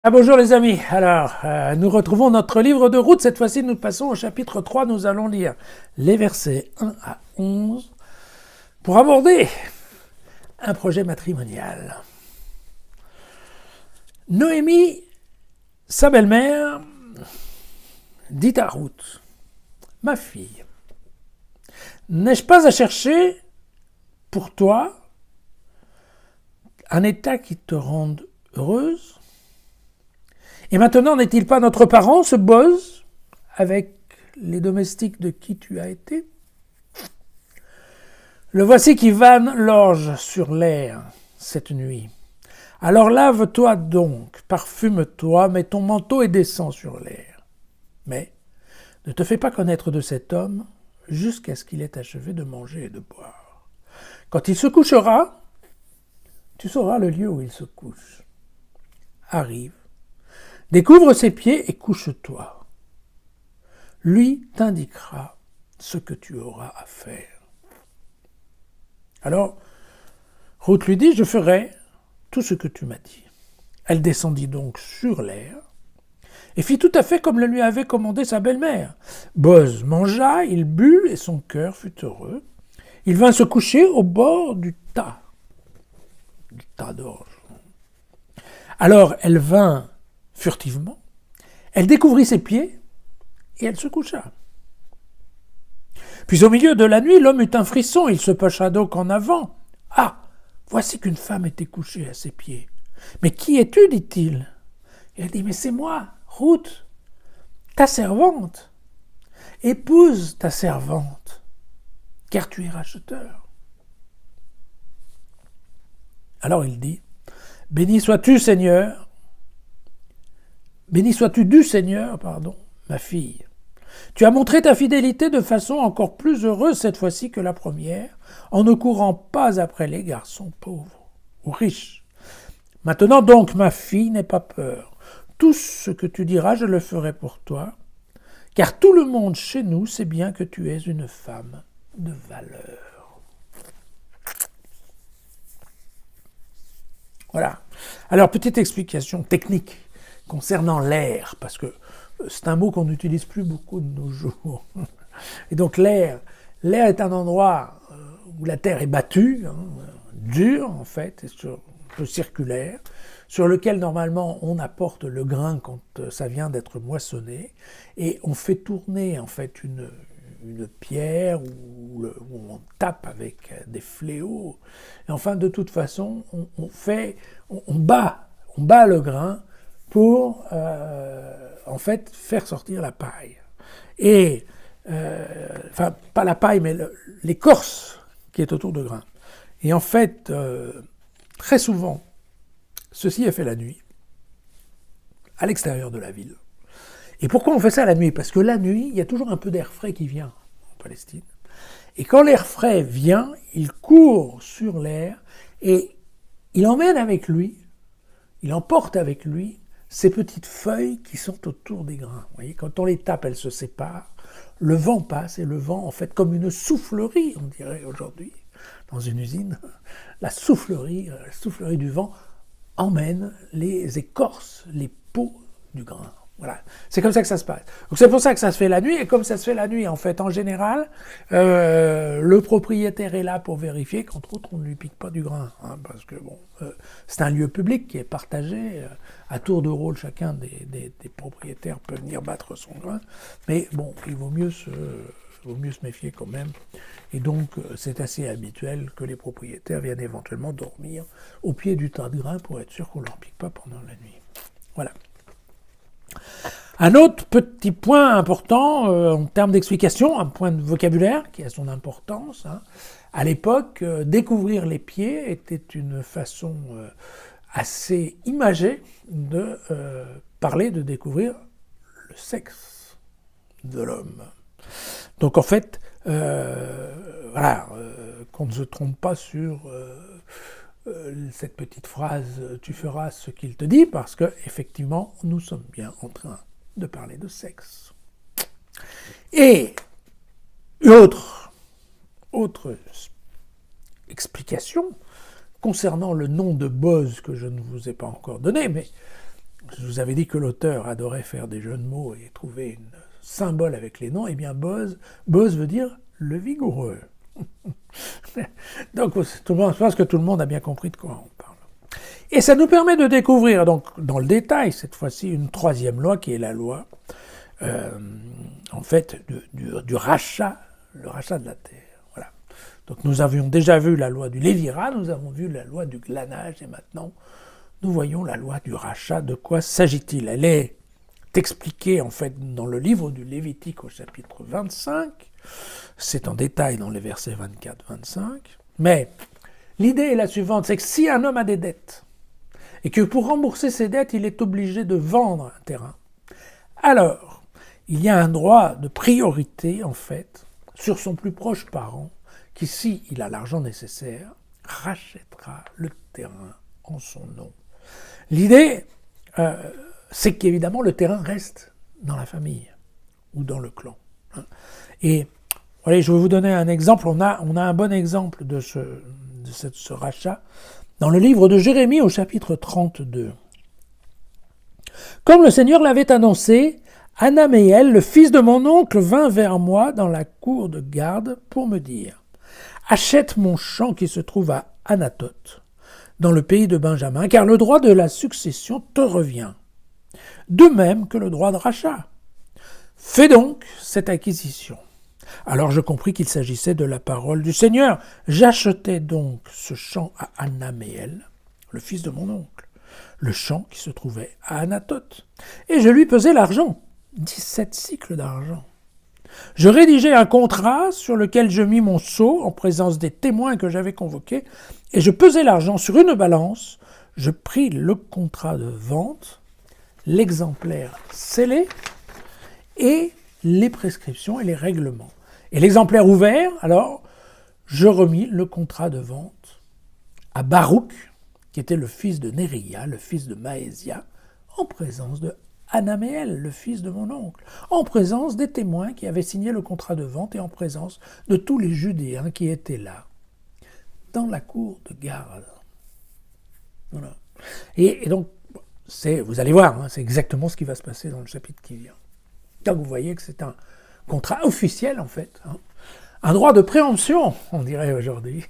Bonjour les amis, alors nous retrouvons notre livre de route, cette fois-ci nous passons au chapitre 3, nous allons lire les versets 1 à 11 pour aborder un projet matrimonial. Noémie, sa belle-mère, dit à Ruth, « Ma fille, n'ai-je pas à chercher pour toi un état qui te rende heureuse ? Et maintenant, n'est-il pas notre parent, ce Boz, avec les domestiques de qui tu as été ? Le voici qui vanne l'orge sur l'air cette nuit. Alors lave-toi donc, parfume-toi, mets ton manteau et descends sur l'air. Mais ne te fais pas connaître de cet homme jusqu'à ce qu'il ait achevé de manger et de boire. Quand il se couchera, tu sauras le lieu où il se couche. Arrive. Découvre ses pieds et couche-toi. Lui t'indiquera ce que tu auras à faire. Alors, Ruth lui dit, je ferai tout ce que tu m'as dit. Elle descendit donc sur l'air et fit tout à fait comme le lui avait commandé sa belle-mère. Boz mangea, il but et son cœur fut heureux. Il vint se coucher au bord du tas d'orge. Alors elle vint furtivement, elle découvrit ses pieds et elle se coucha. Puis au milieu de la nuit, l'homme eut un frisson, il se pencha donc en avant. « Ah, voici qu'une femme était couchée à ses pieds. Mais qui es-tu » dit-il. Et elle dit « Mais c'est moi, Ruth, ta servante. Épouse ta servante, car tu es racheteur. » Alors il dit « Béni sois-tu, Seigneur. Béni sois-tu du Seigneur, ma fille. Tu as montré ta fidélité de façon encore plus heureuse cette fois-ci que la première, en ne courant pas après les garçons pauvres ou riches. Maintenant donc, ma fille, n'aie pas peur. Tout ce que tu diras, je le ferai pour toi, car tout le monde chez nous sait bien que tu es une femme de valeur. » Voilà. Alors, petite explication technique concernant l'air, parce que c'est un mot qu'on n'utilise plus beaucoup de nos jours. Et donc l'air est un endroit où la terre est battue, dure en fait, et un peu circulaire, sur lequel normalement on apporte le grain quand ça vient d'être moissonné, et on fait tourner en fait une pierre où on tape avec des fléaux. Et enfin, de toute façon, on bat le grain pour en fait faire sortir la paille. Et enfin, pas la paille, mais l'écorce qui est autour de grain. Et en fait, très souvent, ceci est fait la nuit, à l'extérieur de la ville. Et pourquoi on fait ça la nuit ? Parce que la nuit, il y a toujours un peu d'air frais qui vient en Palestine. Et quand l'air frais vient, il court sur l'air et il emmène avec lui, il emporte avec lui ces petites feuilles qui sont autour des grains. Vous voyez, quand on les tape, elles se séparent. Le vent passe et le vent, en fait, comme une soufflerie, on dirait aujourd'hui, dans une usine, la soufflerie du vent emmène les écorces, les peaux du grain. Voilà, c'est comme ça que ça se passe. Donc c'est pour ça que ça se fait la nuit, et comme ça se fait la nuit, en fait, en général, le propriétaire est là pour vérifier qu'entre autres, on ne lui pique pas du grain, parce que bon, c'est un lieu public qui est partagé, à tour de rôle, chacun des propriétaires peut venir battre son grain, mais bon, il vaut mieux se méfier quand même, et donc c'est assez habituel que les propriétaires viennent éventuellement dormir au pied du tas de grain pour être sûr qu'on ne leur pique pas pendant la nuit. Voilà. Un autre petit point important en termes d'explication, un point de vocabulaire qui a son importance. À l'époque, découvrir les pieds était une façon assez imagée de parler de découvrir le sexe de l'homme. Donc en fait, voilà, qu'on ne se trompe pas sur cette petite phrase « tu feras ce qu'il te dit » parce que effectivement, nous sommes bien en train de parler de sexe. Et autre explication concernant le nom de Boz que je ne vous ai pas encore donné, mais Je vous avais dit que l'auteur adorait faire des jeux de mots et trouver un symbole avec les noms. Eh bien, Boz veut dire le vigoureux. Donc, tout le monde, je pense que tout le monde a bien compris de quoi on parle. Et ça nous permet de découvrir, donc, dans le détail, cette fois-ci, une troisième loi qui est la loi, en fait, du rachat, le rachat de la terre. Voilà. Donc, nous avions déjà vu la loi du lévirat, nous avons vu la loi du glanage, et maintenant, nous voyons la loi du rachat. De quoi s'agit-il? Elle est expliquée, en fait, dans le livre du Lévitique au chapitre 25. C'est en détail dans les versets 24-25. Mais l'idée est la suivante, c'est que si un homme a des dettes, et que pour rembourser ses dettes, il est obligé de vendre un terrain, alors, il y a un droit de priorité, en fait, sur son plus proche parent, qui, si il a l'argent nécessaire, rachètera le terrain en son nom. L'idée, c'est qu'évidemment, le terrain reste dans la famille ou dans le clan. Et allez, je vais vous donner un exemple. On a un bon exemple de ce rachat dans le livre de Jérémie au chapitre 32. Comme le Seigneur l'avait annoncé, Anaméel, le fils de mon oncle, vint vers moi dans la cour de garde pour me dire « Achète mon champ qui se trouve à Anathoth, dans le pays de Benjamin, car le droit de la succession te revient, de même que le droit de rachat. Fais donc cette acquisition. » Alors je compris qu'il s'agissait de la parole du Seigneur. J'achetai donc ce champ à Anaméel, le fils de mon oncle, le champ qui se trouvait à Anathoth, et je lui pesai l'argent, 17 cycles d'argent. Je rédigeai un contrat sur lequel je mis mon sceau en présence des témoins que j'avais convoqués, et je pesai l'argent sur une balance. Je pris le contrat de vente, l'exemplaire scellé, et les prescriptions et les règlements. Et l'exemplaire ouvert, alors, je remis le contrat de vente à Baruch, qui était le fils de Néria, le fils de Maésia, en présence de Anaméel, le fils de mon oncle, en présence des témoins qui avaient signé le contrat de vente et en présence de tous les Judéens qui étaient là, dans la cour de garde. Voilà. Et donc, vous allez voir, c'est exactement ce qui va se passer dans le chapitre qui vient. Donc vous voyez que c'est un contrat officiel, en fait, un droit de préemption, on dirait aujourd'hui,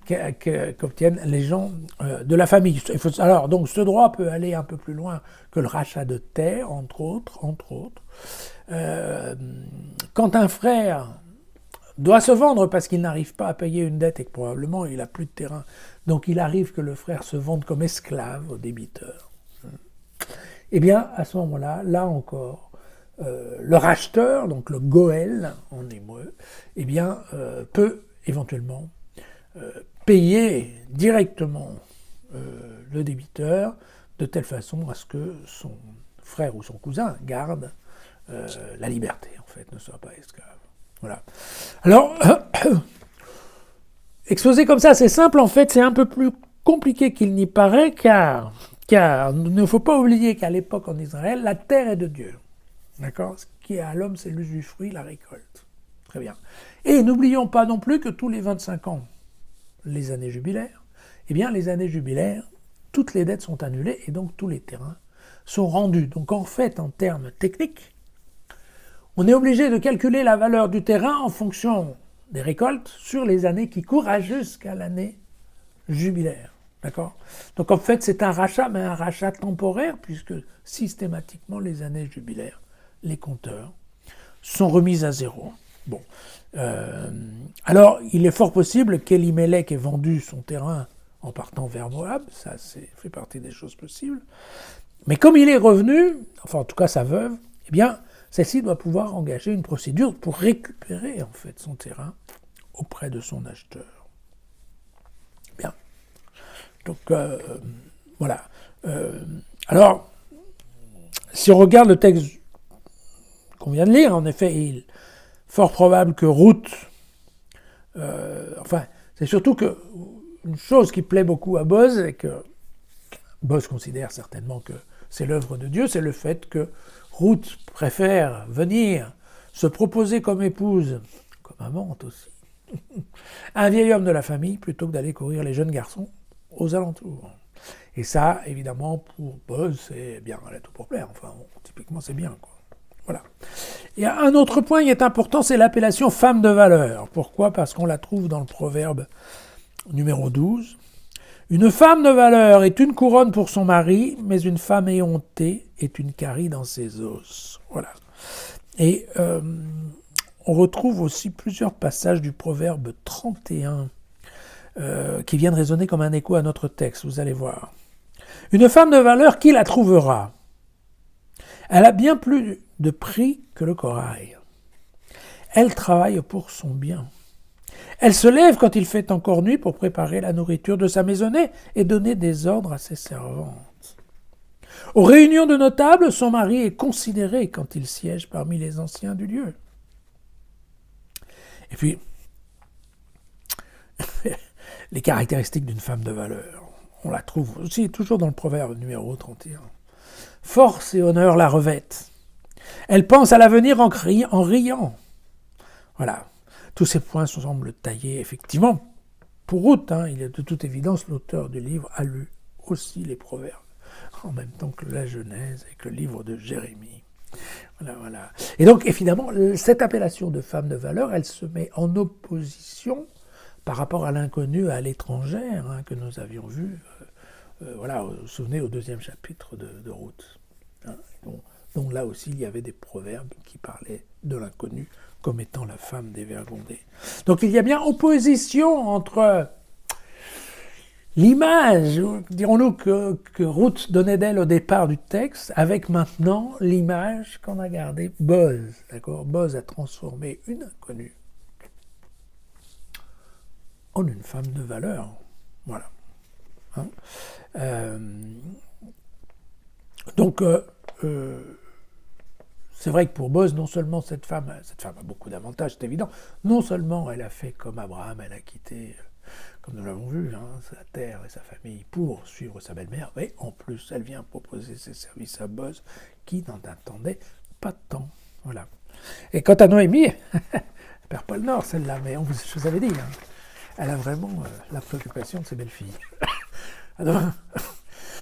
qu'obtiennent les gens de la famille. Alors, donc, ce droit peut aller un peu plus loin que le rachat de terre, entre autres. Quand un frère doit se vendre parce qu'il n'arrive pas à payer une dette et que probablement il n'a plus de terrain, donc il arrive que le frère se vende comme esclave au débiteur. Eh bien, à ce moment-là, là encore, le racheteur, donc le goël en hébreu, eh bien, peut éventuellement payer directement le débiteur de telle façon à ce que son frère ou son cousin garde la liberté, en fait, ne soit pas esclave. Voilà. Alors, exposé comme ça, c'est simple, en fait, c'est un peu plus compliqué qu'il n'y paraît, car il ne faut pas oublier qu'à l'époque en Israël, la terre est de Dieu. D'accord? Ce qui est à l'homme, c'est l'usufruit, la récolte. Très bien. Et n'oublions pas non plus que tous les 25 ans, les années jubilaires, eh bien, les années jubilaires, toutes les dettes sont annulées et donc tous les terrains sont rendus. Donc, en fait, en termes techniques, on est obligé de calculer la valeur du terrain en fonction des récoltes sur les années qui courent jusqu'à l'année jubilaire. D'accord? Donc, en fait, c'est un rachat, mais un rachat temporaire, puisque systématiquement, les années jubilaires, les compteurs, sont remis à zéro. Bon. Alors, il est fort possible qu'Elimelech ait vendu son terrain en partant vers Moab, ça fait partie des choses possibles. Mais comme il est revenu, enfin en tout cas sa veuve, eh bien, celle-ci doit pouvoir engager une procédure pour récupérer en fait son terrain auprès de son acheteur. Bien. Donc, voilà. Alors, si on regarde le texte qu'on vient de lire, en effet, il est fort probable que Ruth, c'est surtout que une chose qui plaît beaucoup à Boz, et que Boz considère certainement que c'est l'œuvre de Dieu, c'est le fait que Ruth préfère venir se proposer comme épouse, comme amante aussi, à un vieil homme de la famille, plutôt que d'aller courir les jeunes garçons aux alentours. Et ça, évidemment, pour Boz, c'est bien, elle a tout pour plaire. Enfin, bon, typiquement, c'est bien, quoi. Voilà. Et un autre point qui est important, c'est l'appellation femme de valeur. Pourquoi ? Parce qu'on la trouve dans le proverbe numéro 12. Une femme de valeur est une couronne pour son mari, mais une femme éhontée est une carie dans ses os. Voilà. Et on retrouve aussi plusieurs passages du proverbe 31 qui viennent résonner comme un écho à notre texte, vous allez voir. Une femme de valeur, qui la trouvera ? Elle a bien plus de prix que le corail. Elle travaille pour son bien. Elle se lève quand il fait encore nuit pour préparer la nourriture de sa maisonnée et donner des ordres à ses servantes. Aux réunions de notables, son mari est considéré quand il siège parmi les anciens du lieu. Et puis, les caractéristiques d'une femme de valeur, on la trouve aussi toujours dans le proverbe numéro 31. Force et honneur la revêtent. Elle pense à l'avenir en riant. Voilà. Tous ces points semblent taillés, effectivement. Pour Ruth, il est de toute évidence, l'auteur du livre a lu aussi les proverbes, en même temps que la Genèse et que le livre de Jérémie. Voilà. Et donc, évidemment, cette appellation de femme de valeur, elle se met en opposition par rapport à l'inconnu, à l'étrangère, que nous avions vu, vous vous souvenez, au 2e chapitre de Ruth. Donc là aussi, il y avait des proverbes qui parlaient de l'inconnu comme étant la femme dévergondée. Donc il y a bien opposition entre l'image, dirons-nous, que Ruth donnait d'elle au départ du texte, avec maintenant l'image qu'on a gardée, Boz. D'accord ? Boz a transformé une inconnue en une femme de valeur. Voilà. Donc, c'est vrai que pour Boz, non seulement cette femme a beaucoup d'avantages, c'est évident. Non seulement elle a fait comme Abraham, elle a quitté, comme nous l'avons vu, sa terre et sa famille pour suivre sa belle-mère, mais en plus, elle vient proposer ses services à Boz, qui n'en attendait pas tant. Voilà. Et quant à Noémie, elle perd pas le nord, celle-là, mais je vous avais dit, elle a vraiment la préoccupation de ses belles-filles. Alors,